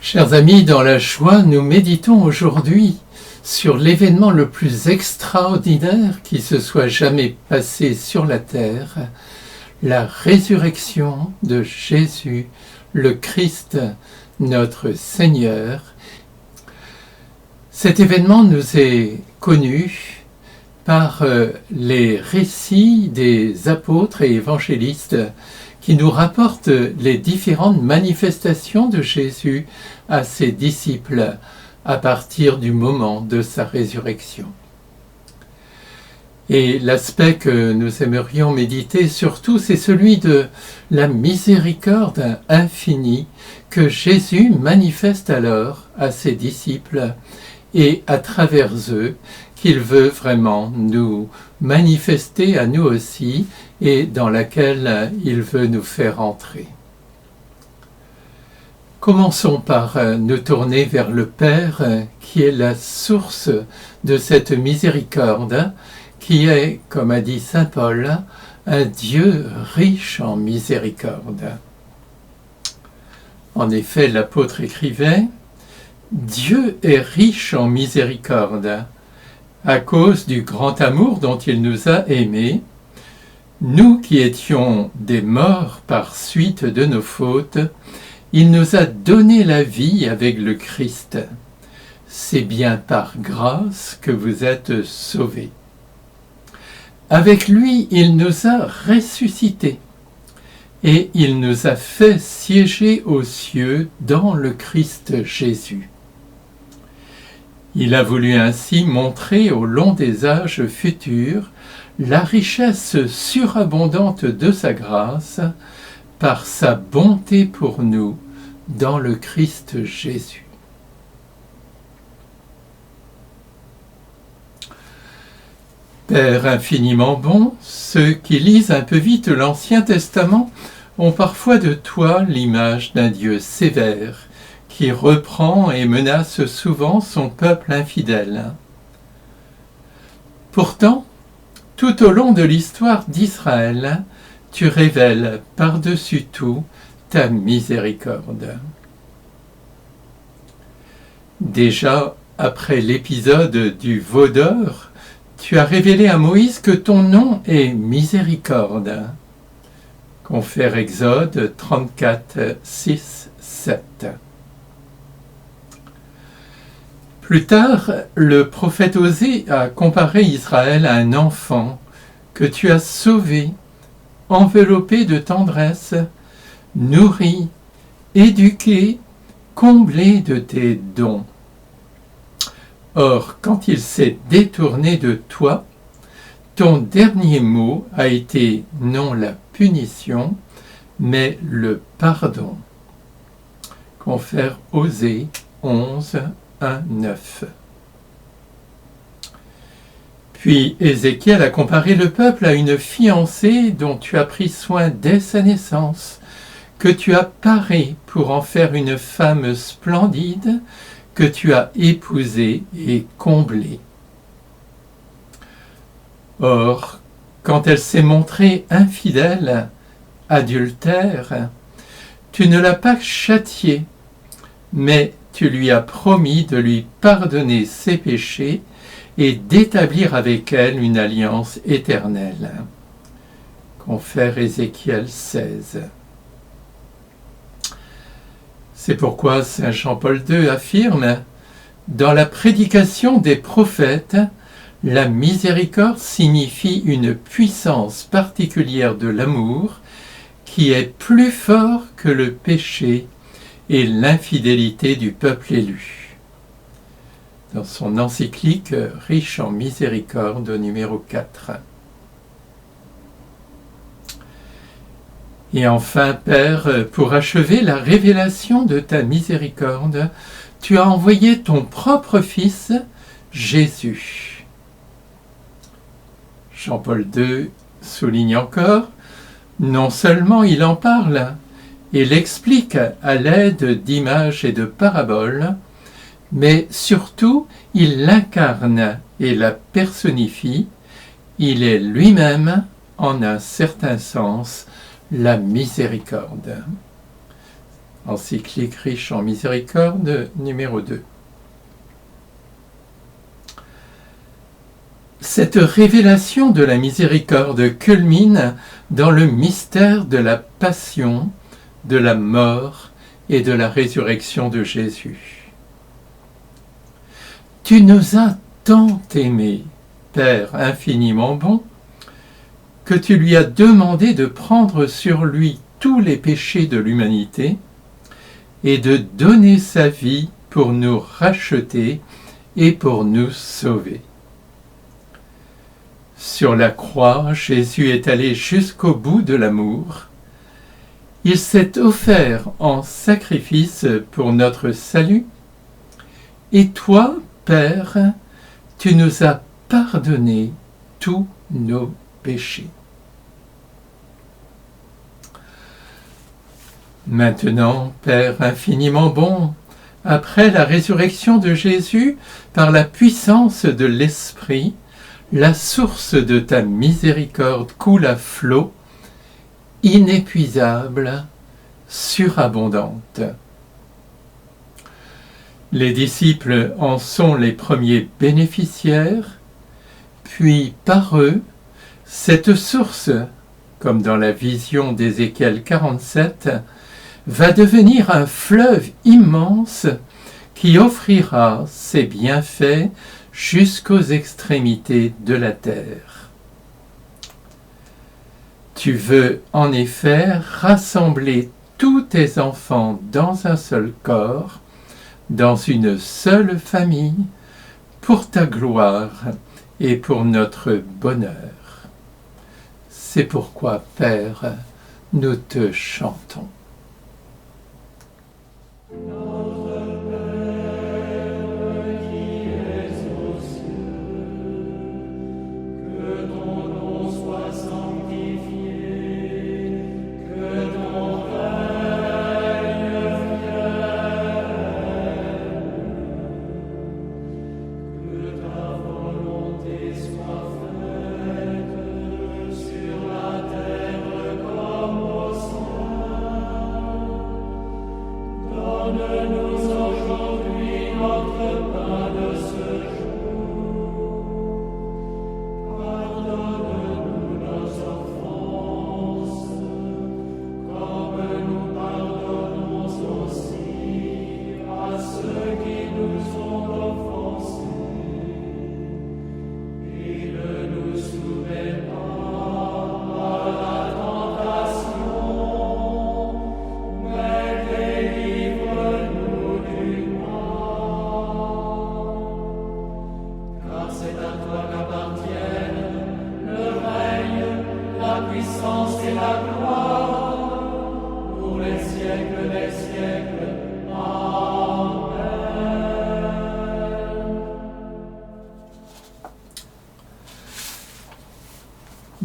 Chers amis, dans la joie, nous méditons aujourd'hui sur l'événement le plus extraordinaire qui se soit jamais passé sur la terre, la résurrection de Jésus, le Christ, notre Seigneur. Cet événement nous est connu par les récits des apôtres et évangélistes qui nous rapportent les différentes manifestations de Jésus à ses disciples à partir du moment de sa résurrection. Et l'aspect que nous aimerions méditer surtout, c'est celui de la miséricorde infinie que Jésus manifeste alors à ses disciples et à travers eux, qu'il veut vraiment nous manifester à nous aussi et dans laquelle il veut nous faire entrer. Commençons par nous tourner vers le Père qui est la source de cette miséricorde, qui est, comme a dit saint Paul, un Dieu riche en miséricorde. En effet, l'apôtre écrivait « Dieu est riche en miséricorde. À cause du grand amour dont il nous a aimés, nous qui étions des morts par suite de nos fautes, il nous a donné la vie avec le Christ. C'est bien par grâce que vous êtes sauvés. Avec lui, il nous a ressuscités et il nous a fait siéger aux cieux dans le Christ Jésus. Il a voulu ainsi montrer au long des âges futurs la richesse surabondante de sa grâce par sa bonté pour nous dans le Christ Jésus. Père infiniment bon, ceux qui lisent un peu vite l'Ancien Testament ont parfois de toi l'image d'un Dieu sévère, qui reprend et menace souvent son peuple infidèle. Pourtant, tout au long de l'histoire d'Israël, tu révèles par-dessus tout ta miséricorde. Déjà, après l'épisode du veau d'or, tu as révélé à Moïse que ton nom est miséricorde. Confère Exode 34, 6, 7. Plus tard, le prophète Osée a comparé Israël à un enfant que tu as sauvé, enveloppé de tendresse, nourri, éduqué, comblé de tes dons. Or, quand il s'est détourné de toi, ton dernier mot a été non la punition, mais le pardon. Confère Osée 11, 1, 9. Puis Ézéchiel a comparé le peuple à une fiancée dont tu as pris soin dès sa naissance, que tu as parée pour en faire une femme splendide, que tu as épousée et comblée. Or, quand elle s'est montrée infidèle, adultère, tu ne l'as pas châtiée, mais tu lui as promis de lui pardonner ses péchés et d'établir avec elle une alliance éternelle. Confère Ézéchiel 16. C'est pourquoi saint Jean-Paul II affirme « Dans la prédication des prophètes, la miséricorde signifie une puissance particulière de l'amour qui est plus fort que le péché et l'infidélité du peuple élu. » Dans son encyclique riche en miséricorde numéro 4. Et enfin, Père, pour achever la révélation de ta miséricorde, tu as envoyé ton propre Fils, Jésus. Jean-Paul II souligne encore, non seulement il en parle, et l'explique à l'aide d'images et de paraboles, mais surtout il l'incarne et la personnifie, il est lui-même, en un certain sens, la miséricorde. encyclique riche en miséricorde, numéro 2. Cette révélation de la miséricorde culmine dans le mystère de la passion, de la mort et de la résurrection de Jésus. Tu nous as tant aimés, Père infiniment bon, que tu lui as demandé de prendre sur lui tous les péchés de l'humanité et de donner sa vie pour nous racheter et pour nous sauver. Sur la croix, Jésus est allé jusqu'au bout de l'amour. Il s'est offert en sacrifice pour notre salut. Et toi, Père, tu nous as pardonné tous nos péchés. Maintenant, Père infiniment bon, après la résurrection de Jésus, par la puissance de l'Esprit, la source de ta miséricorde coule à flots, inépuisable, surabondante. Les disciples en sont les premiers bénéficiaires, puis par eux, cette source, comme dans la vision d'Ézéchiel 47, va devenir un fleuve immense qui offrira ses bienfaits jusqu'aux extrémités de la terre. Tu veux en effet rassembler tous tes enfants dans un seul corps, dans une seule famille, pour ta gloire et pour notre bonheur. C'est pourquoi, Père, nous te chantons.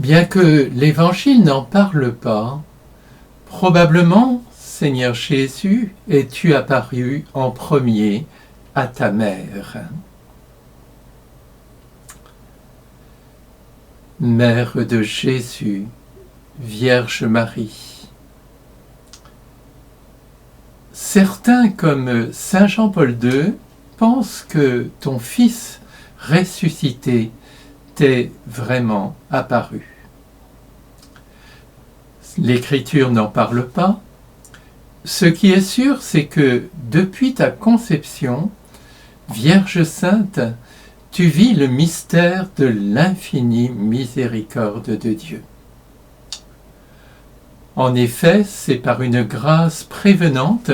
Bien que l'Évangile n'en parle pas, probablement, Seigneur Jésus, es-tu apparu en premier à ta mère. Mère de Jésus, Vierge Marie. Certains, comme Saint Jean-Paul II, pensent que ton Fils ressuscité t'est vraiment apparu. L'Écriture n'en parle pas. Ce qui est sûr, c'est que depuis ta conception, Vierge Sainte, tu vis le mystère de l'infinie miséricorde de Dieu. En effet, c'est par une grâce prévenante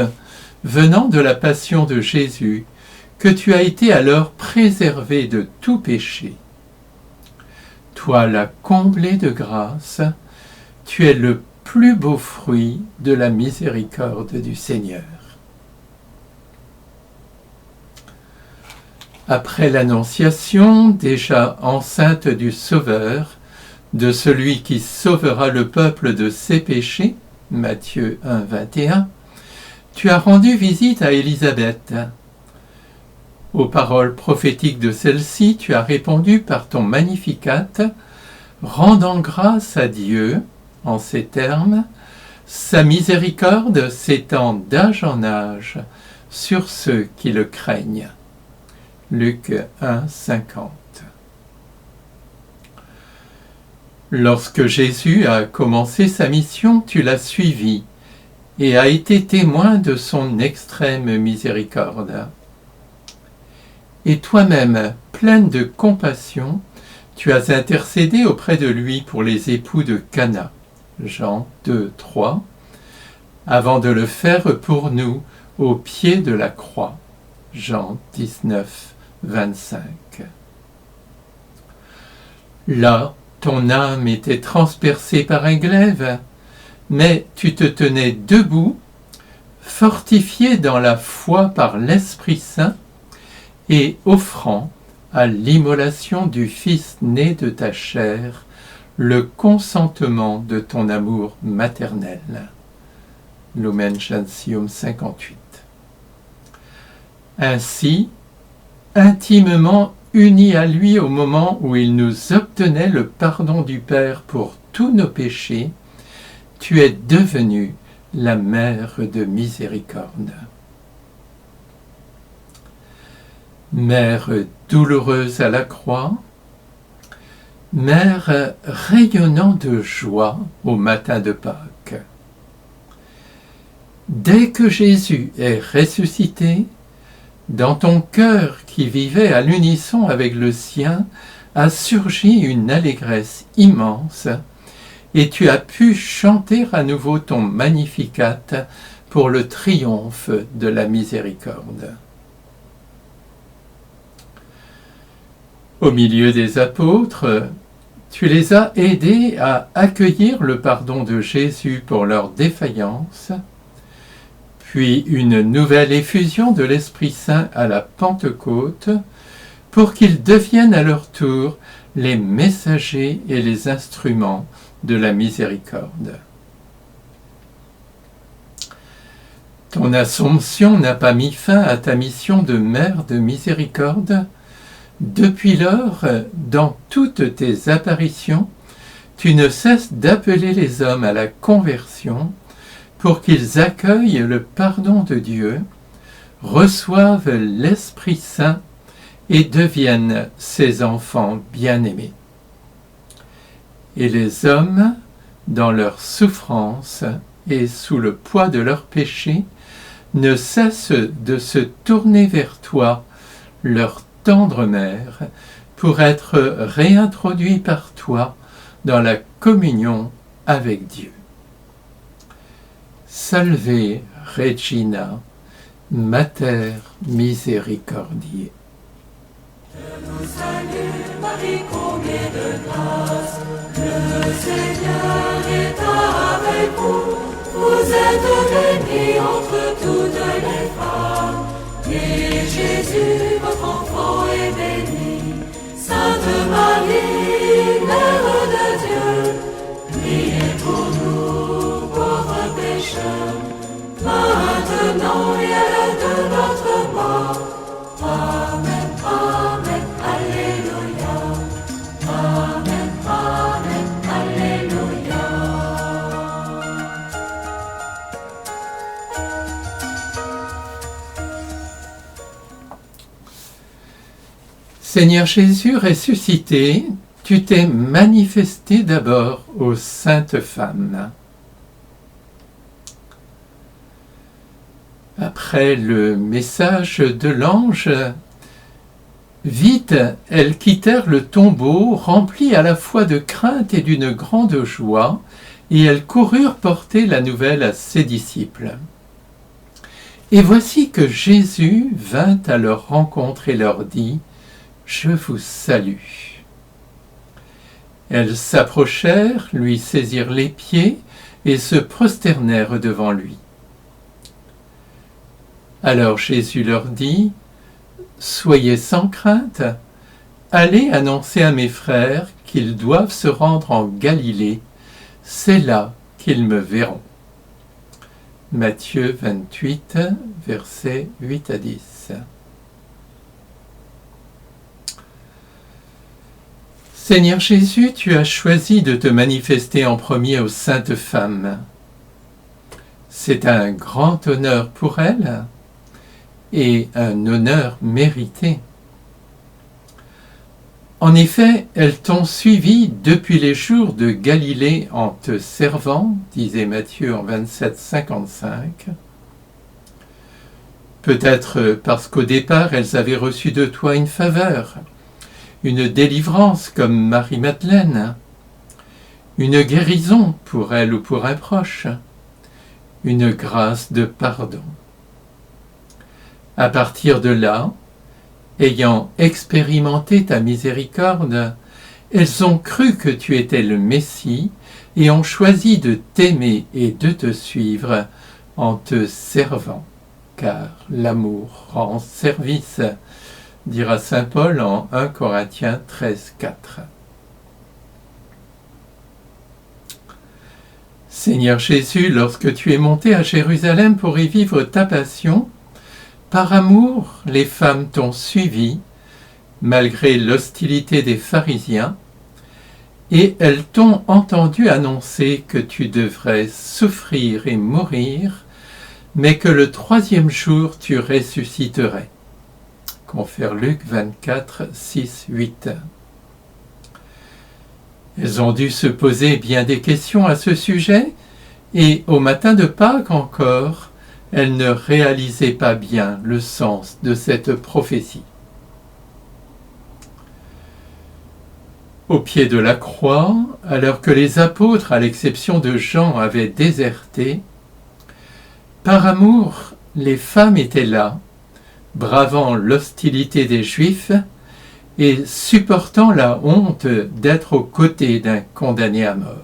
venant de la passion de Jésus que tu as été alors préservé de tout péché. Toi, la comblée de grâce, tu es le plus beau fruit de la miséricorde du Seigneur. Après l'Annonciation, déjà enceinte du Sauveur, de celui qui sauvera le peuple de ses péchés, Matthieu 1, 21, tu as rendu visite à Élisabeth. Aux paroles prophétiques de celle-ci, tu as répondu par ton Magnificat, rendant grâce à Dieu, en ces termes, Sa miséricorde s'étend d'âge en âge sur ceux qui le craignent. Luc 1, 50. Lorsque Jésus a commencé sa mission, tu l'as suivi et as été témoin de son extrême miséricorde. Et toi-même, pleine de compassion, tu as intercédé auprès de lui pour les époux de Cana, Jean 2, 3, avant de le faire pour nous au pied de la croix, Jean 19, 25. Là, ton âme était transpercée par un glaive, mais tu te tenais debout, fortifié dans la foi par l'Esprit Saint et offrant à l'immolation du Fils né de ta chair le consentement de ton amour maternel. Lumen Gentium 58. Ainsi, intimement unis à lui au moment où il nous obtenait le pardon du Père pour tous nos péchés, tu es devenue la mère de miséricorde. Mère douloureuse à la croix, Mère rayonnant de joie au matin de Pâques. Dès que Jésus est ressuscité, dans ton cœur qui vivait à l'unisson avec le sien, a surgi une allégresse immense, et tu as pu chanter à nouveau ton Magnificat pour le triomphe de la miséricorde. Au milieu des apôtres, tu les as aidés à accueillir le pardon de Jésus pour leur défaillance, puis une nouvelle effusion de l'Esprit Saint à la Pentecôte, pour qu'ils deviennent à leur tour les messagers et les instruments de la miséricorde. Ton Assomption n'a pas mis fin à ta mission de mère de miséricorde. Depuis lors, dans toutes tes apparitions, tu ne cesses d'appeler les hommes à la conversion pour qu'ils accueillent le pardon de Dieu, reçoivent l'Esprit Saint et deviennent ses enfants bien-aimés. Et les hommes, dans leur souffrance et sous le poids de leurs péchés, ne cessent de se tourner vers toi, leur tendre mère, pour être réintroduits par toi dans la communion avec Dieu. Salve Regina, Mater Misericordiae. Je vous salue, Marie, comblée de grâce. Le Seigneur est avec vous. Vous êtes bénie entre toutes les femmes. Et Jésus, votre enfant, est béni. Sainte Marie, Mère de Dieu, priez pour nous, pauvres pécheurs, maintenant et à l'heure de notre mort. Amen, Amen, Alléluia. Amen, Amen, Alléluia. Seigneur Jésus ressuscité, tu t'es manifesté d'abord aux saintes femmes. Après le message de l'ange, vite elles quittèrent le tombeau, remplies à la fois de crainte et d'une grande joie, et elles coururent porter la nouvelle à ses disciples. Et voici que Jésus vint à leur rencontre et leur dit : « Je vous salue ». Elles s'approchèrent, lui saisirent les pieds et se prosternèrent devant lui. Alors Jésus leur dit : « Soyez sans crainte, allez annoncer à mes frères qu'ils doivent se rendre en Galilée, c'est là qu'ils me verront. » Matthieu 28, versets 8 à 10. Seigneur Jésus, tu as choisi de te manifester en premier aux saintes femmes. C'est un grand honneur pour elles et un honneur mérité. En effet, elles t'ont suivi depuis les jours de Galilée en te servant, disait Matthieu en 27,55. Peut-être parce qu'au départ, elles avaient reçu de toi une faveur, une délivrance comme Marie-Madeleine, une guérison pour elle ou pour un proche, une grâce de pardon. À partir de là, ayant expérimenté ta miséricorde, elles ont cru que tu étais le Messie et ont choisi de t'aimer et de te suivre en te servant, car l'amour rend service, dira saint Paul en 1 Corinthiens 13,4. Seigneur Jésus, lorsque tu es monté à Jérusalem pour y vivre ta passion, par amour, les femmes t'ont suivi, malgré l'hostilité des pharisiens, et elles t'ont entendu annoncer que tu devrais souffrir et mourir, mais que le 3e jour tu ressusciterais. Confère Luc 24, 6, 8. Elles ont dû se poser bien des questions à ce sujet, et au matin de Pâques encore, elles ne réalisaient pas bien le sens de cette prophétie. Au pied de la croix, alors que les apôtres, à l'exception de Jean, avaient déserté, par amour, les femmes étaient là, bravant l'hostilité des Juifs et supportant la honte d'être aux côtés d'un condamné à mort.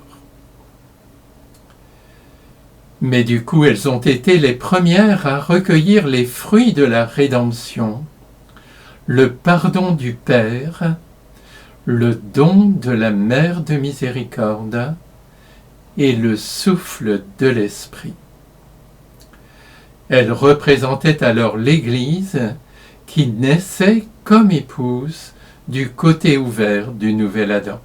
Mais du coup, elles ont été les premières à recueillir les fruits de la rédemption, le pardon du Père, le don de la Mère de miséricorde et le souffle de l'Esprit. Elles représentaient alors l'Église qui naissait comme épouse du côté ouvert du nouvel Adam.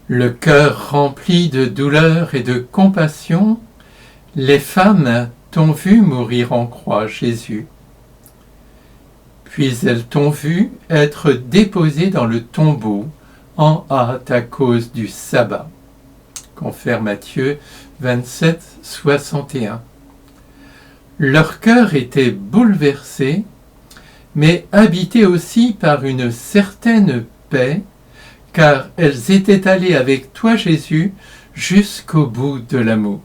Le cœur rempli de douleur et de compassion, les femmes t'ont vu mourir en croix, Jésus. Puis elles t'ont vu être déposé dans le tombeau en hâte à cause du sabbat. Confère Matthieu 27, 61. Leur cœur était bouleversé, mais habité aussi par une certaine paix, car elles étaient allées avec toi, Jésus, jusqu'au bout de l'amour.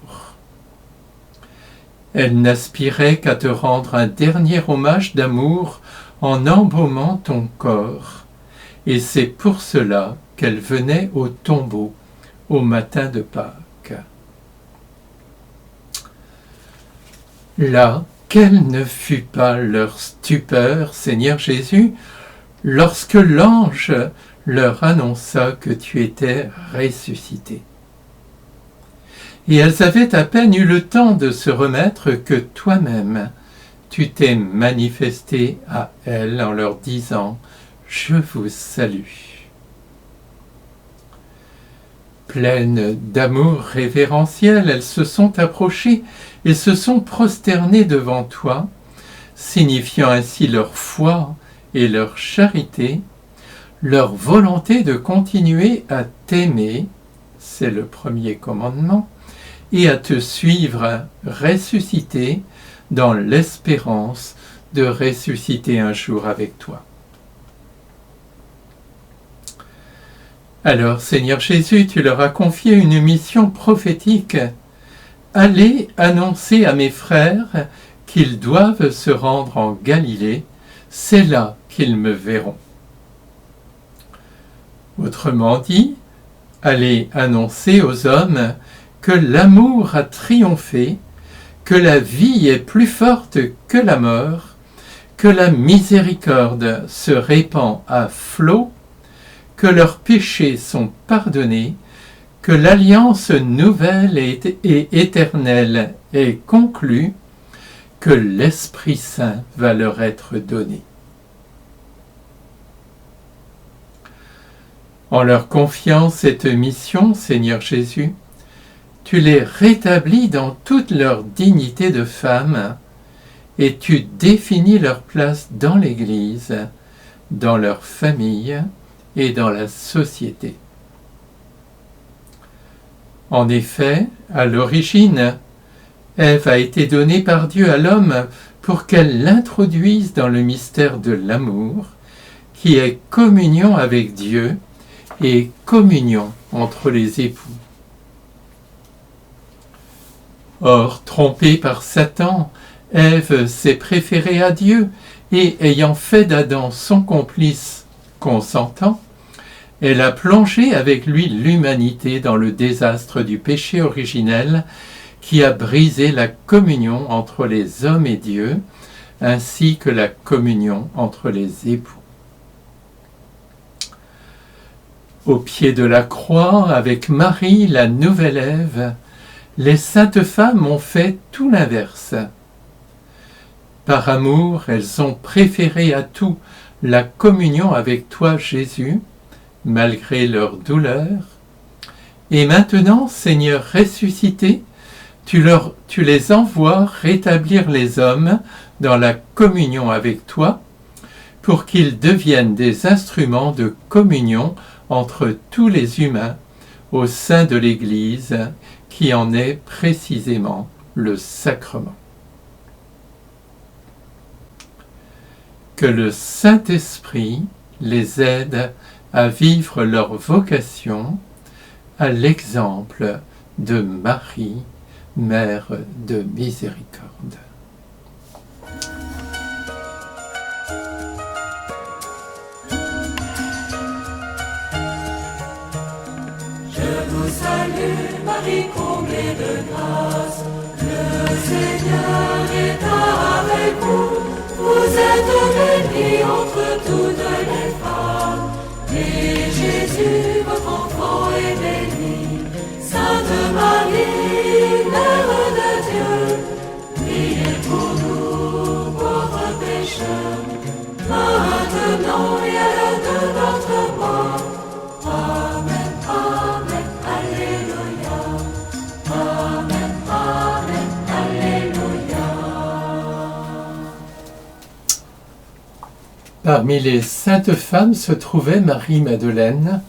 Elles n'aspiraient qu'à te rendre un dernier hommage d'amour en embaumant ton corps, et c'est pour cela qu'elles venaient au tombeau au matin de Pâques. Là, quelle ne fut pas leur stupeur, Seigneur Jésus, lorsque l'ange leur annonça que tu étais ressuscité. Et elles avaient à peine eu le temps de se remettre que toi-même, tu t'es manifesté à elles en leur disant « Je vous salue ». Pleines d'amour révérentiel, elles se sont approchées et se sont prosternées devant toi, signifiant ainsi leur foi et leur charité, leur volonté de continuer à t'aimer, c'est le premier commandement, et à te suivre ressuscité dans l'espérance de ressusciter un jour avec toi. Alors, Seigneur Jésus, tu leur as confié une mission prophétique. Allez annoncer à mes frères qu'ils doivent se rendre en Galilée, c'est là qu'ils me verront. Autrement dit, allez annoncer aux hommes que l'amour a triomphé, que la vie est plus forte que la mort, que la miséricorde se répand à flots, que leurs péchés sont pardonnés, que l'alliance nouvelle et éternelle est conclue, que l'Esprit Saint va leur être donné. En leur confiant cette mission, Seigneur Jésus, tu les rétablis dans toute leur dignité de femme et tu définis leur place dans l'Église, dans leur famille et dans la société. En effet, à l'origine, Ève a été donnée par Dieu à l'homme pour qu'elle l'introduise dans le mystère de l'amour, qui est communion avec Dieu et communion entre les époux. Or, trompée par Satan, Ève s'est préférée à Dieu et, ayant fait d'Adam son complice consentant, elle a plongé avec lui l'humanité dans le désastre du péché originel qui a brisé la communion entre les hommes et Dieu, ainsi que la communion entre les époux. Au pied de la croix, avec Marie, la nouvelle Ève, les saintes femmes ont fait tout l'inverse. Par amour, elles ont préféré à tout la communion avec toi, Jésus, malgré leur douleur. Et maintenant, Seigneur ressuscité, tu les envoies rétablir les hommes dans la communion avec toi, pour qu'ils deviennent des instruments de communion entre tous les humains au sein de l'Église, qui en est précisément le sacrement. Que le Saint-Esprit les aide à vivre leur vocation à l'exemple de Marie, Mère de miséricorde. Je vous salue, Marie comblée de grâce. Le Seigneur est avec vous. Vous êtes bénie entre toutes les femmes. Et Jésus, votre enfant, est béni. Sainte Marie, Mère de Dieu, priez pour nous, pauvres pécheurs, maintenant et à l'heure de notre mort. Amen, Amen, Alléluia. Amen, Amen, Alléluia. Parmi les saintes femmes se trouvait Marie-Madeleine.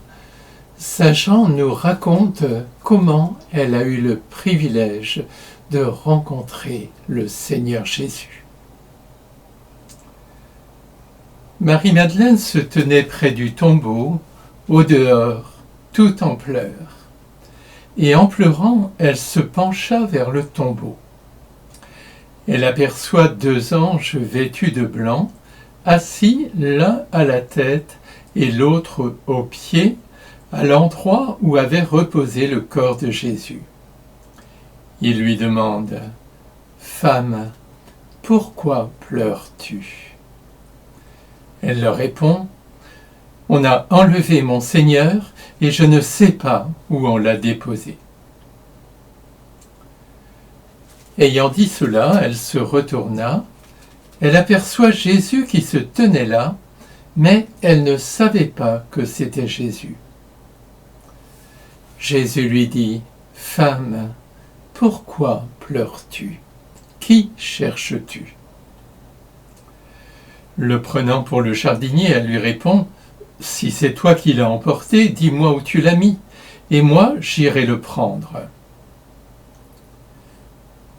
Saint Jean nous raconte comment elle a eu le privilège de rencontrer le Seigneur Jésus. Marie-Madeleine se tenait près du tombeau, au dehors, tout en pleurs. Et en pleurant, elle se pencha vers le tombeau. Elle aperçoit 2 anges vêtus de blanc, assis l'un à la tête et l'autre aux pieds, à l'endroit où avait reposé le corps de Jésus. Il lui demande « Femme, pourquoi pleures-tu » Elle leur répond « On a enlevé mon Seigneur et je ne sais pas où on l'a déposé. » Ayant dit cela, elle se retourna. Elle aperçoit Jésus qui se tenait là, mais elle ne savait pas que c'était Jésus. Jésus lui dit « Femme, pourquoi pleures-tu? Qui cherches-tu » Le prenant pour le jardinier, elle lui répond « Si c'est toi qui l'as emporté, dis-moi où tu l'as mis, et moi j'irai le prendre. »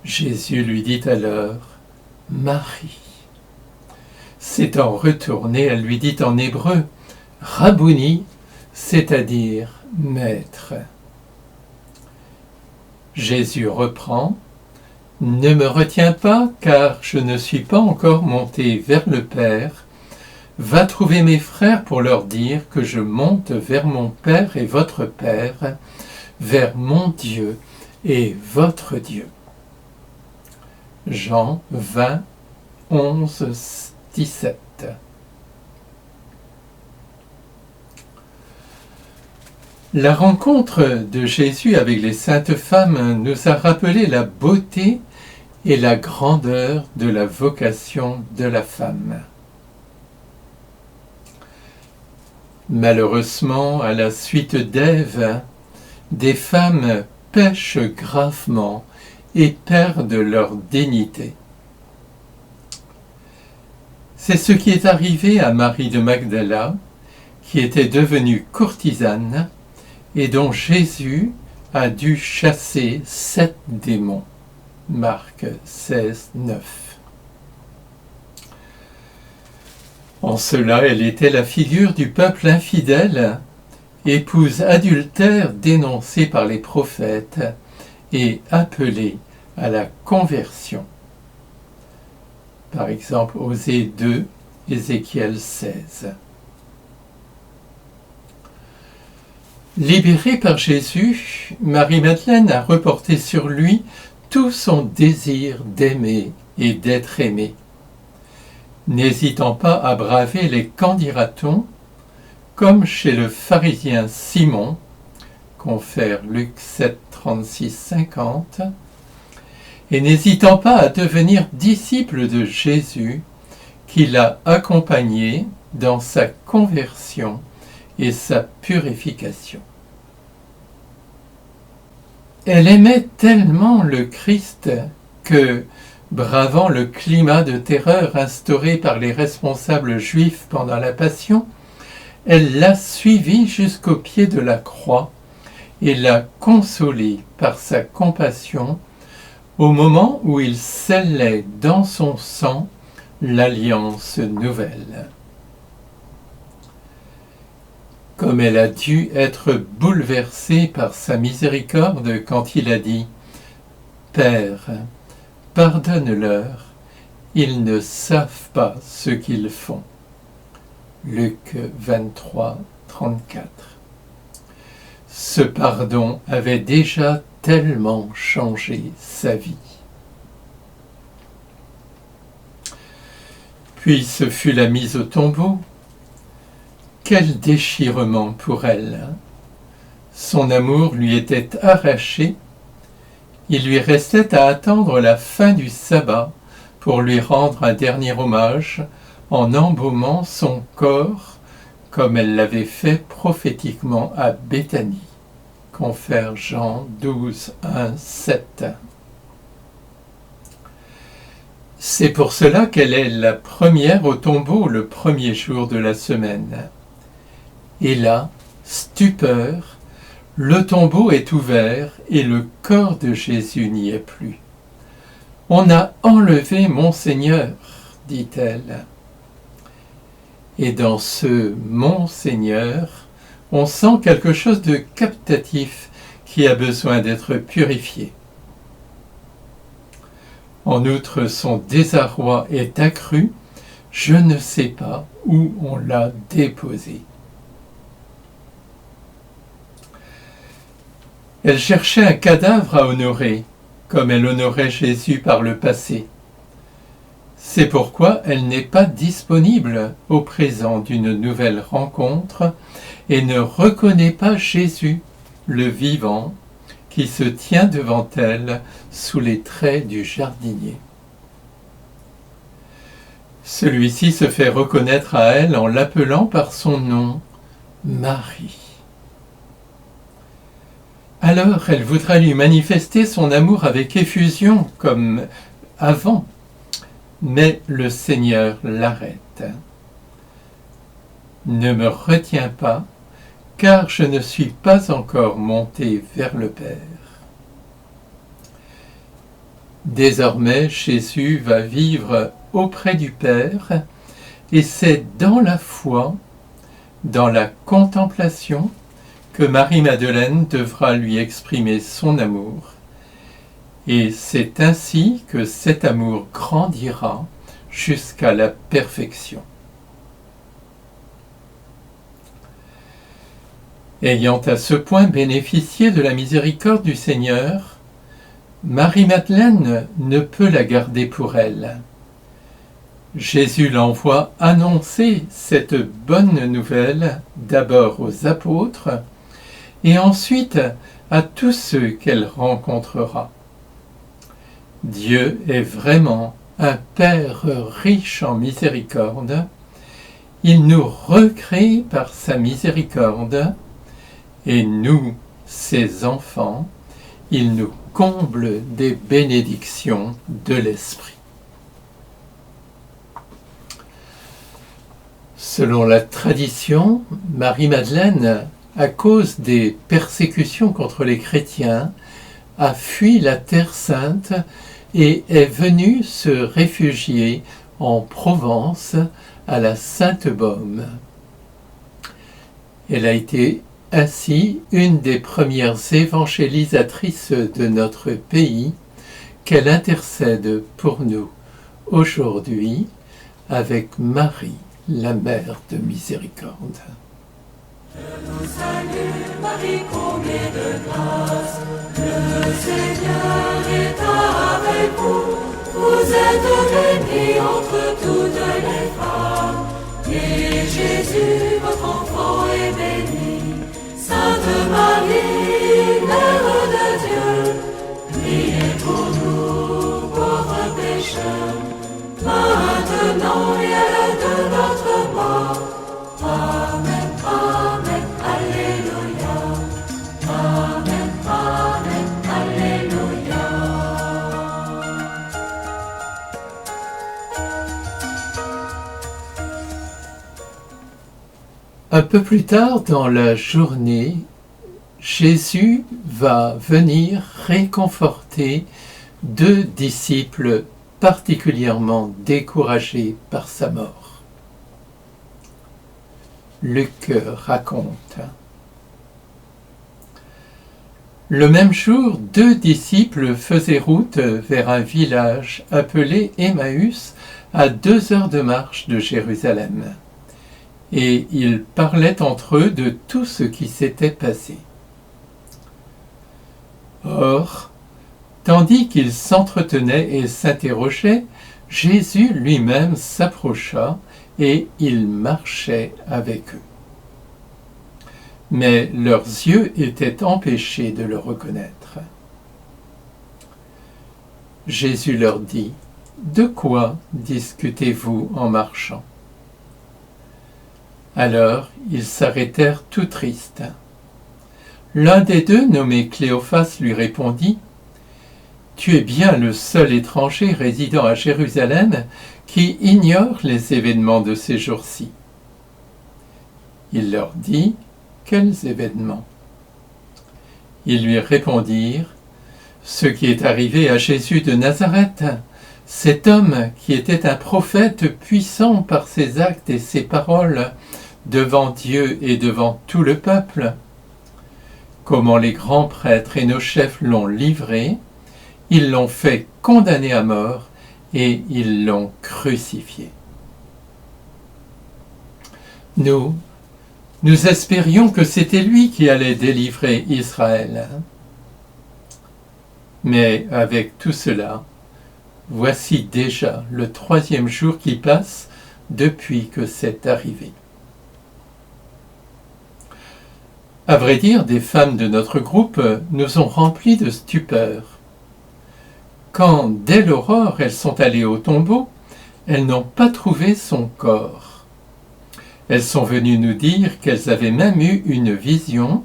Jésus lui dit alors « Marie ». S'étant retournée, elle lui dit en hébreu « Rabouni », c'est-à-dire « Maître ». Jésus reprend « Ne me retiens pas, car je ne suis pas encore monté vers le Père. Va trouver mes frères pour leur dire que je monte vers mon Père et votre Père, vers mon Dieu et votre Dieu. » Jean 20, 11, 17. La rencontre de Jésus avec les saintes femmes nous a rappelé la beauté et la grandeur de la vocation de la femme. Malheureusement, à la suite d'Ève, des femmes pêchent gravement et perdent leur dignité. C'est ce qui est arrivé à Marie de Magdala, qui était devenue courtisane et dont Jésus a dû chasser 7 démons. Marc 16, 9. En cela, elle était la figure du peuple infidèle, épouse adultère dénoncée par les prophètes et appelée à la conversion. Par exemple, Osée 2, Ézéchiel 16. Libérée par Jésus, Marie-Madeleine a reporté sur lui tout son désir d'aimer et d'être aimée. N'hésitant pas à braver les qu'en dira-t-on, comme chez le pharisien Simon, confère Luc 7, 36, 50, et n'hésitant pas à devenir disciple de Jésus, qui l'a accompagné dans sa conversion et sa purification. Elle aimait tellement le Christ que, bravant le climat de terreur instauré par les responsables juifs pendant la Passion, elle l'a suivi jusqu'au pied de la croix et l'a consolé par sa compassion au moment où il scellait dans son sang l'alliance nouvelle. Comme elle a dû être bouleversée par sa miséricorde quand il a dit « Père, pardonne-leur, ils ne savent pas ce qu'ils font. » Luc 23, 34. Ce pardon avait déjà tellement changé sa vie. Puis ce fut la mise au tombeau. Quel déchirement pour elle! Son amour lui était arraché. Il lui restait à attendre la fin du sabbat pour lui rendre un dernier hommage en embaumant son corps comme elle l'avait fait prophétiquement à Béthanie. Confère Jean 12, 1, 7. C'est pour cela qu'elle est la première au tombeau le premier jour de la semaine. Et là, stupeur, le tombeau est ouvert et le corps de Jésus n'y est plus. « On a enlevé mon Seigneur », dit-elle. Et dans ce « mon Seigneur », on sent quelque chose de captatif qui a besoin d'être purifié. En outre, son désarroi est accru, je ne sais pas où on l'a déposé. Elle cherchait un cadavre à honorer, comme elle honorait Jésus par le passé. C'est pourquoi elle n'est pas disponible au présent d'une nouvelle rencontre et ne reconnaît pas Jésus, le vivant, qui se tient devant elle sous les traits du jardinier. Celui-ci se fait reconnaître à elle en l'appelant par son nom, Marie. Alors elle voudra lui manifester son amour avec effusion, comme avant, mais le Seigneur l'arrête. Ne me retiens pas, car je ne suis pas encore monté vers le Père. Désormais, Jésus va vivre auprès du Père, et c'est dans la foi, dans la contemplation, que Marie-Madeleine devra lui exprimer son amour. Et c'est ainsi que cet amour grandira jusqu'à la perfection. Ayant à ce point bénéficié de la miséricorde du Seigneur, Marie-Madeleine ne peut la garder pour elle. Jésus l'envoie annoncer cette bonne nouvelle d'abord aux apôtres et ensuite à tous ceux qu'elle rencontrera. Dieu est vraiment un Père riche en miséricorde. il nous recrée par sa miséricorde, et nous, ses enfants, il nous comble des bénédictions de l'Esprit. Selon la tradition, Marie-Madeleine, à cause des persécutions contre les chrétiens, a fui la Terre Sainte et est venue se réfugier en Provence à la Sainte-Baume. Elle a été ainsi une des premières évangélisatrices de notre pays, qu'elle intercède pour nous aujourd'hui avec Marie, la Mère de Miséricorde. Je vous salue, Marie, comblée de grâce. Le Seigneur est avec vous. Vous êtes bénie entre toutes les femmes. Et Jésus, votre enfant, est béni. Sainte Marie, Mère de Dieu, priez pour nous, pauvres pécheurs, maintenant et à l'heure de notre mort. Amen, Amen, Alléluia. Amen, Amen, Alléluia. Un peu plus tard dans la journée, Jésus va venir réconforter 2 disciples particulièrement découragés par sa mort. Luc raconte. Le même jour, 2 disciples faisaient route vers un village appelé Emmaüs, à 2 heures de marche de Jérusalem. Et ils parlaient entre eux de tout ce qui s'était passé. Or, tandis qu'ils s'entretenaient et s'interrogeaient, Jésus lui-même s'approcha et il marchait avec eux. Mais leurs yeux étaient empêchés de le reconnaître. Jésus leur dit : « De quoi discutez-vous en marchant ? » Alors ils s'arrêtèrent tout tristes. L'un des 2, nommé Cléophas, lui répondit : « Tu es bien le seul étranger résidant à Jérusalem qui ignore les événements de ces jours-ci. » Il leur dit : « Quels événements ? » Ils lui répondirent : « Ce qui est arrivé à Jésus de Nazareth, cet homme qui était un prophète puissant par ses actes et ses paroles devant Dieu et devant tout le peuple. Comment les grands prêtres et nos chefs l'ont livré, ils l'ont fait condamner à mort et ils l'ont crucifié. » Nous espérions que c'était lui qui allait délivrer Israël. Mais avec tout cela, voici déjà le 3e jour qui passe depuis que c'est arrivé. À vrai dire, des femmes de notre groupe nous ont remplis de stupeur. Quand, dès l'aurore, elles sont allées au tombeau, elles n'ont pas trouvé son corps. Elles sont venues nous dire qu'elles avaient même eu une vision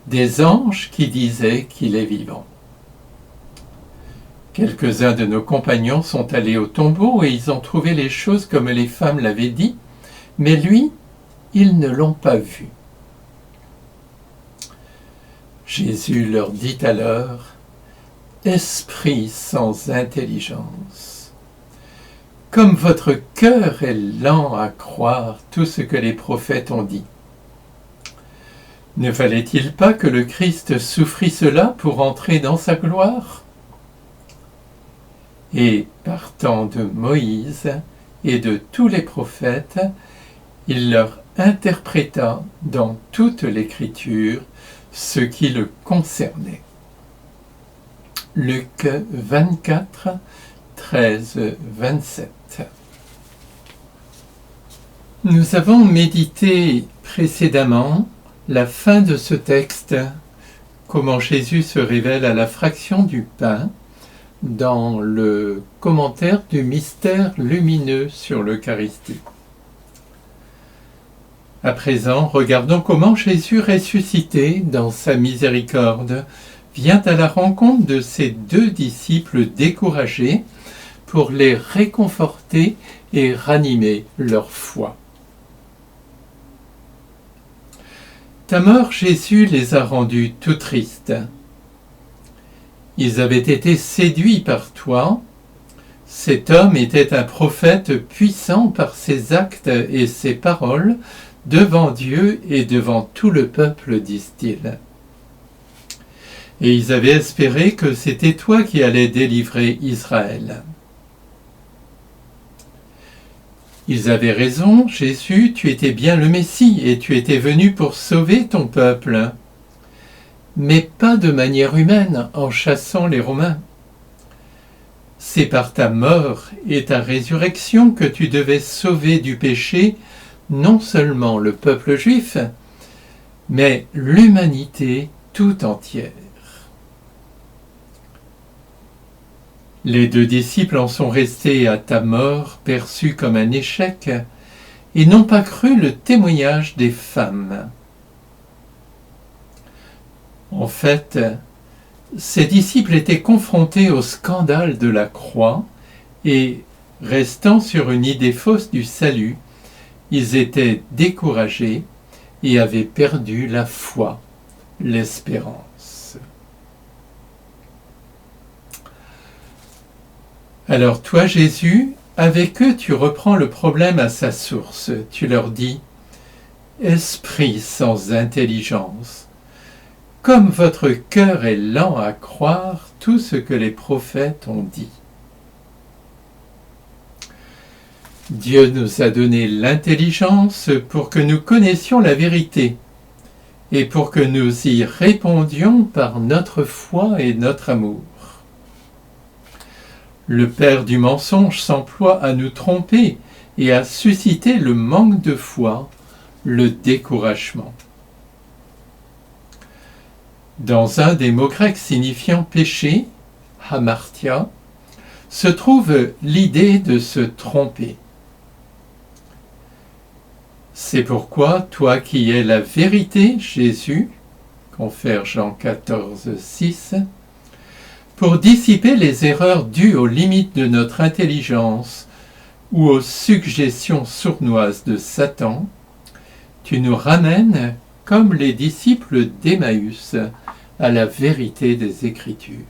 des anges qui disaient qu'il est vivant. Quelques-uns de nos compagnons sont allés au tombeau et ils ont trouvé les choses comme les femmes l'avaient dit, mais lui, ils ne l'ont pas vu. Jésus leur dit alors : « Esprit sans intelligence, comme votre cœur est lent à croire tout ce que les prophètes ont dit. Ne fallait-il pas que le Christ souffrit cela pour entrer dans sa gloire ? Et partant de Moïse et de tous les prophètes, il leur interpréta dans toute l'Écriture ce qui le concernait. » Luc 24, 13, 27. Nous avons médité précédemment la fin de ce texte, comment Jésus se révèle à la fraction du pain, dans le commentaire du mystère lumineux sur l'Eucharistie. À présent, regardons comment Jésus ressuscité dans sa miséricorde vient à la rencontre de ses 2 disciples découragés pour les réconforter et ranimer leur foi. Ta mort, Jésus, les a rendus tout tristes. Ils avaient été séduits par toi. Cet homme était un prophète puissant par ses actes et ses paroles devant Dieu et devant tout le peuple, disent-ils. Et ils avaient espéré que c'était toi qui allais délivrer Israël. Ils avaient raison, Jésus, tu étais bien le Messie et tu étais venu pour sauver ton peuple. Mais pas de manière humaine, en chassant les Romains. C'est par ta mort et ta résurrection que tu devais sauver du péché non seulement le peuple juif, mais l'humanité tout entière. Les 2 disciples en sont restés à ta mort perçus comme un échec et n'ont pas cru le témoignage des femmes. En fait, ces disciples étaient confrontés au scandale de la croix et, restant sur une idée fausse du salut, ils étaient découragés et avaient perdu la foi, l'espérance. Alors toi, Jésus, avec eux, tu reprends le problème à sa source. Tu leur dis « Esprit sans intelligence, comme votre cœur est lent à croire tout ce que les prophètes ont dit. » Dieu nous a donné l'intelligence pour que nous connaissions la vérité et pour que nous y répondions par notre foi et notre amour. Le père du mensonge s'emploie à nous tromper et à susciter le manque de foi, le découragement. Dans un des mots grecs signifiant péché, hamartia, se trouve l'idée de se tromper. C'est pourquoi, toi qui es la vérité, Jésus, confère Jean 14, 6, pour dissiper les erreurs dues aux limites de notre intelligence ou aux suggestions sournoises de Satan, tu nous ramènes, comme les disciples d'Emmaüs, à la vérité des Écritures.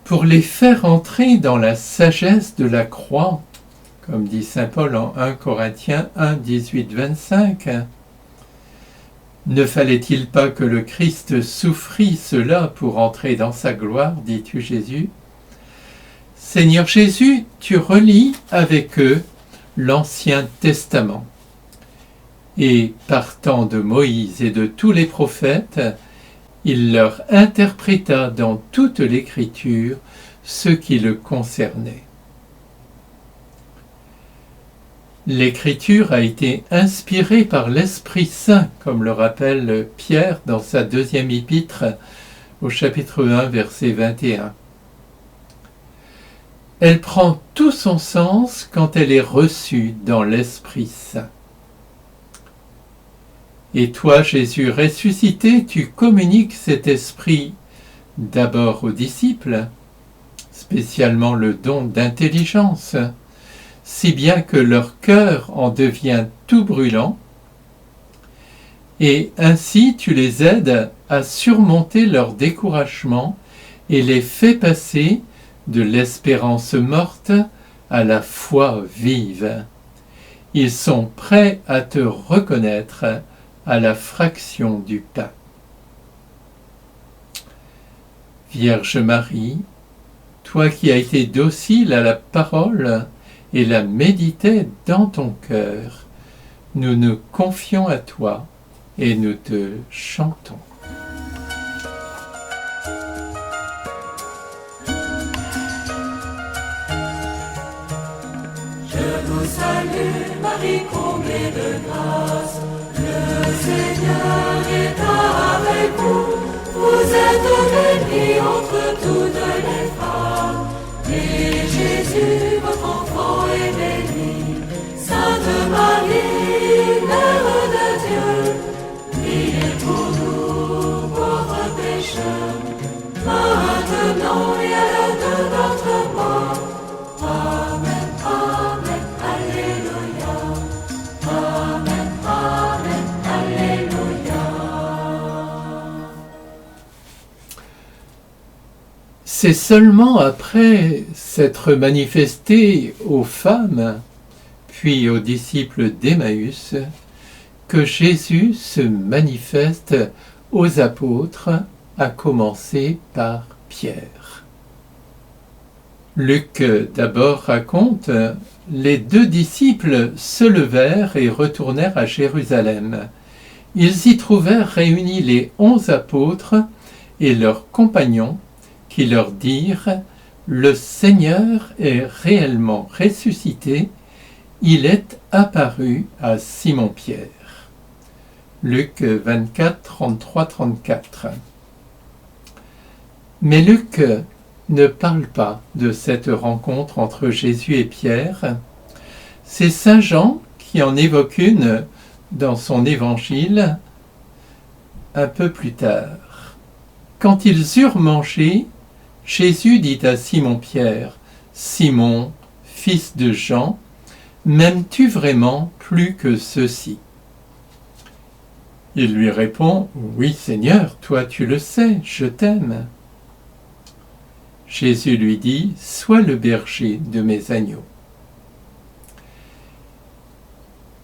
Pour les faire entrer dans la sagesse de la croix, comme dit saint Paul en 1 Corinthiens 1, 18, 25, ne fallait-il pas que le Christ souffrit cela pour entrer dans sa gloire, dis-tu Jésus? Seigneur Jésus, tu relis avec eux l'Ancien Testament. Et partant de Moïse et de tous les prophètes, il leur interpréta dans toute l'Écriture ce qui le concernait. L'Écriture a été inspirée par l'Esprit Saint, comme le rappelle Pierre dans sa 2e épître au chapitre 1, verset 21. Elle prend tout son sens quand elle est reçue dans l'Esprit Saint. Et toi, Jésus ressuscité, tu communiques cet esprit d'abord aux disciples, spécialement le don d'intelligence, si bien que leur cœur en devient tout brûlant, et ainsi tu les aides à surmonter leur découragement et les fais passer de l'espérance morte à la foi vive. Ils sont prêts à te reconnaître à la fraction du pain. Vierge Marie, toi qui as été docile à la parole et la méditais dans ton cœur, nous nous confions à toi et nous te chantons. Je vous salue, Marie comblée de grâce. Le Seigneur est avec vous. Vous êtes bénie entre toutes les femmes. Et Jésus, votre enfant, est béni. C'est seulement après s'être manifesté aux femmes, puis aux disciples d'Emmaüs, que Jésus se manifeste aux apôtres, à commencer par Pierre. Luc d'abord raconte: les 2 disciples se levèrent et retournèrent à Jérusalem. Ils y trouvèrent réunis les 11 apôtres et leurs compagnons, qui leur dirent: le Seigneur est réellement ressuscité, il est apparu à Simon-Pierre. Luc 24, 33, 34. Mais Luc ne parle pas de cette rencontre entre Jésus et Pierre. C'est saint Jean qui en évoque une dans son évangile un peu plus tard. Quand ils eurent mangé, Jésus dit à Simon-Pierre: Simon, fils de Jean, m'aimes-tu vraiment plus que ceux-ci? Il lui répond: oui, Seigneur, toi tu le sais, je t'aime. Jésus lui dit: sois le berger de mes agneaux.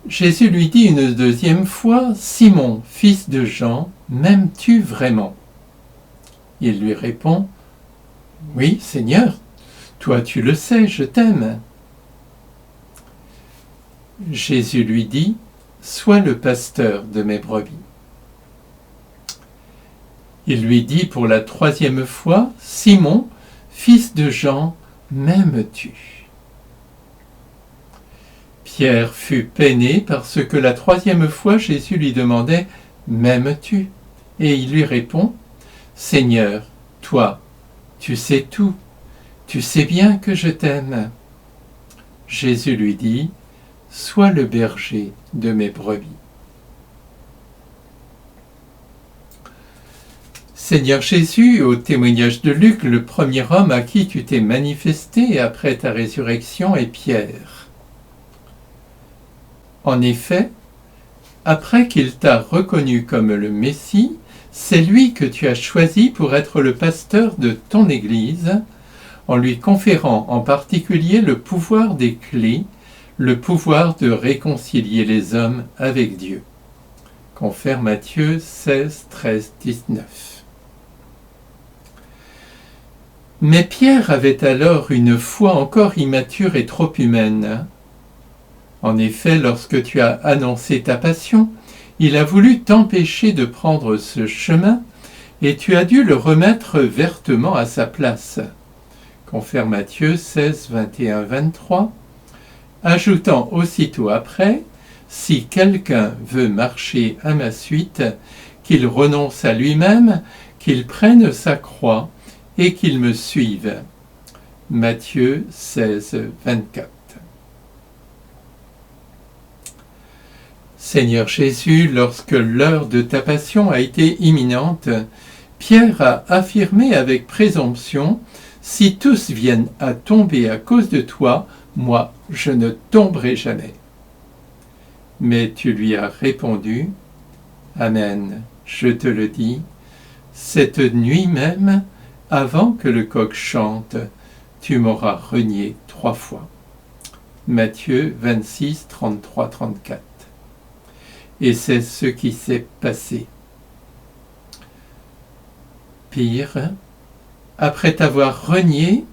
Jésus lui dit une deuxième fois: Simon, fils de Jean, m'aimes-tu vraiment? Il lui répond: oui, Seigneur, toi tu le sais, je t'aime. Jésus lui dit: sois le pasteur de mes brebis. Il lui dit pour la 3e fois: Simon, fils de Jean, m'aimes-tu? Pierre fut peiné parce que la 3e fois Jésus lui demandait: m'aimes-tu? Et il lui répond: Seigneur, toi, tu sais tout, tu sais bien que je t'aime. Jésus lui dit: sois le berger de mes brebis. Seigneur Jésus, au témoignage de Luc, le premier homme à qui tu t'es manifesté après ta résurrection est Pierre. En effet, après qu'il t'a reconnu comme le Messie, c'est lui que tu as choisi pour être le pasteur de ton Église, en lui conférant en particulier le pouvoir des clés, le pouvoir de réconcilier les hommes avec Dieu. Confère Matthieu 16, 13, 19. Mais Pierre avait alors une foi encore immature et trop humaine. En effet, lorsque tu as annoncé ta passion, il a voulu t'empêcher de prendre ce chemin et tu as dû le remettre vertement à sa place. Confère Matthieu 16, 21, 23, ajoutant aussitôt après: si quelqu'un veut marcher à ma suite, qu'il renonce à lui-même, qu'il prenne sa croix et qu'il me suive. Matthieu 16, 24. Seigneur Jésus, lorsque l'heure de ta passion a été imminente, Pierre a affirmé avec présomption: si tous viennent à tomber à cause de toi, moi je ne tomberai jamais. Mais tu lui as répondu: Amen, je te le dis, cette nuit même, avant que le coq chante, tu m'auras renié 3 fois. Matthieu 26, 33, 34. Et c'est ce qui s'est passé. Pire, après t'avoir renié,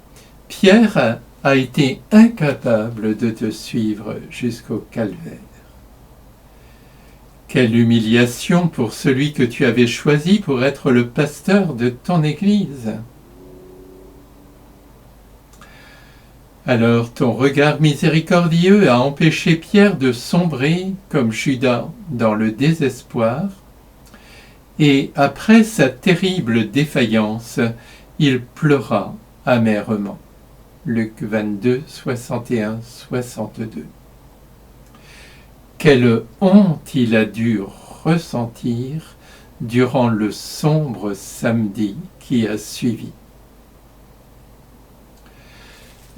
Pierre a été incapable de te suivre jusqu'au calvaire. Quelle humiliation pour celui que tu avais choisi pour être le pasteur de ton Église! Alors ton regard miséricordieux a empêché Pierre de sombrer, comme Judas, dans le désespoir, et après sa terrible défaillance, il pleura amèrement. Luc 22, 61, 62. Quelle honte il a dû ressentir durant le sombre samedi qui a suivi.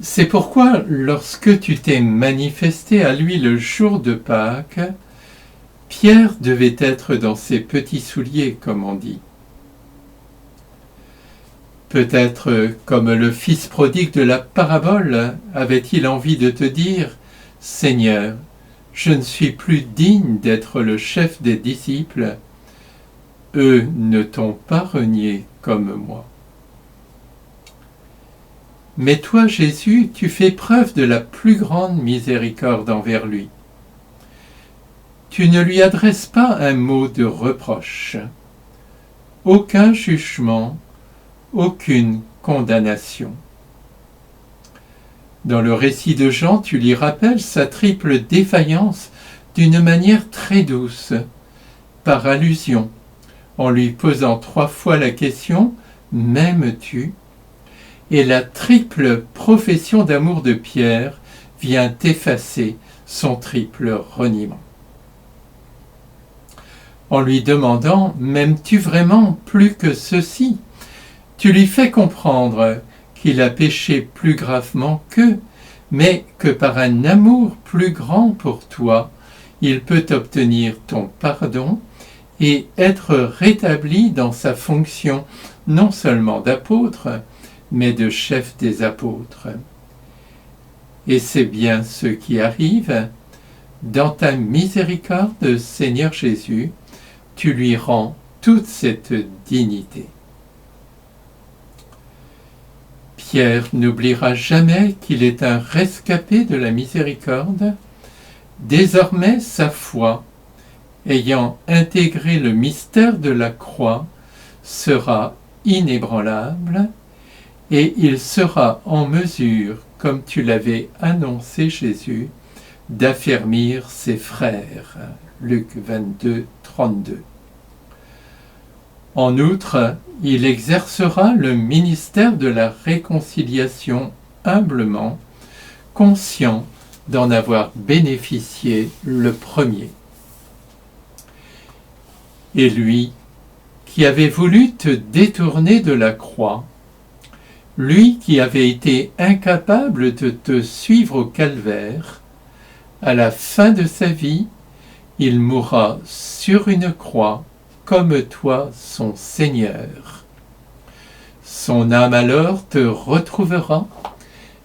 C'est pourquoi, lorsque tu t'es manifesté à lui le jour de Pâques, Pierre devait être dans ses petits souliers, comme on dit. Peut-être, comme le fils prodigue de la parabole, avait-il envie de te dire « Seigneur, je ne suis plus digne d'être le chef des disciples. Eux ne t'ont pas renié comme moi. » Mais toi, Jésus, tu fais preuve de la plus grande miséricorde envers lui. Tu ne lui adresses pas un mot de reproche, aucun jugement, aucune condamnation. Dans le récit de Jean, tu lui rappelles sa triple défaillance d'une manière très douce, par allusion, en lui posant 3 fois la question « M'aimes-tu » et la triple profession d'amour de Pierre vient effacer son triple reniement. En lui demandant « M'aimes-tu vraiment plus que ceci ?» tu lui fais comprendre qu'il a péché plus gravement qu'eux, mais que par un amour plus grand pour toi, il peut obtenir ton pardon et être rétabli dans sa fonction non seulement d'apôtre, mais de chef des apôtres. Et c'est bien ce qui arrive. Dans ta miséricorde, Seigneur Jésus, tu lui rends toute cette dignité. Pierre n'oubliera jamais qu'il est un rescapé de la miséricorde. Désormais, sa foi, ayant intégré le mystère de la croix, sera inébranlable et il sera en mesure, comme tu l'avais annoncé Jésus, d'affermir ses frères. Luc 22, 32. En outre, il exercera le ministère de la réconciliation humblement, conscient d'en avoir bénéficié le premier. Et lui, qui avait voulu te détourner de la croix, lui qui avait été incapable de te suivre au calvaire, à la fin de sa vie, il mourra sur une croix comme toi, son Seigneur. Son âme alors te retrouvera,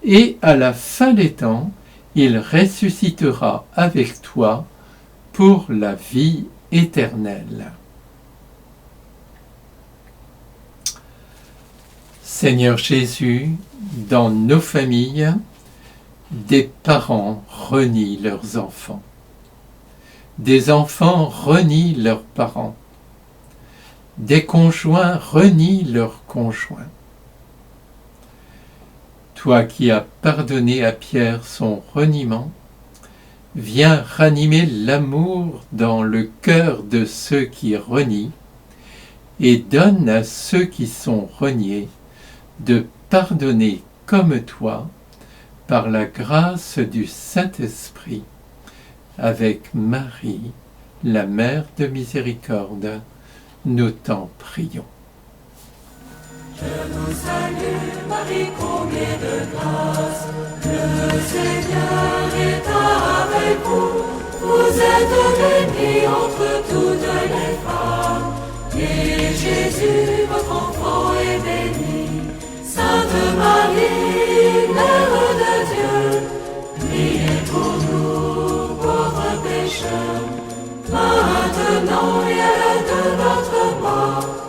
et à la fin des temps, il ressuscitera avec toi pour la vie éternelle. Seigneur Jésus, dans nos familles, des parents renient leurs enfants. Des enfants renient leurs parents. Des conjoints renient leurs conjoints. Toi qui as pardonné à Pierre son reniement, viens ranimer l'amour dans le cœur de ceux qui renient et donne à ceux qui sont reniés de pardonner comme toi par la grâce du Saint-Esprit avec Marie, la Mère de miséricorde. Nous t'en prions. Je vous salue, Marie, comblée de grâce. Le Seigneur est avec vous. Vous êtes bénie entre toutes les femmes. Et Jésus, votre enfant, est béni. Sainte Marie, Mère de Dieu, priez pour nous, pauvres pécheurs, maintenant et à l'heure de notre mort.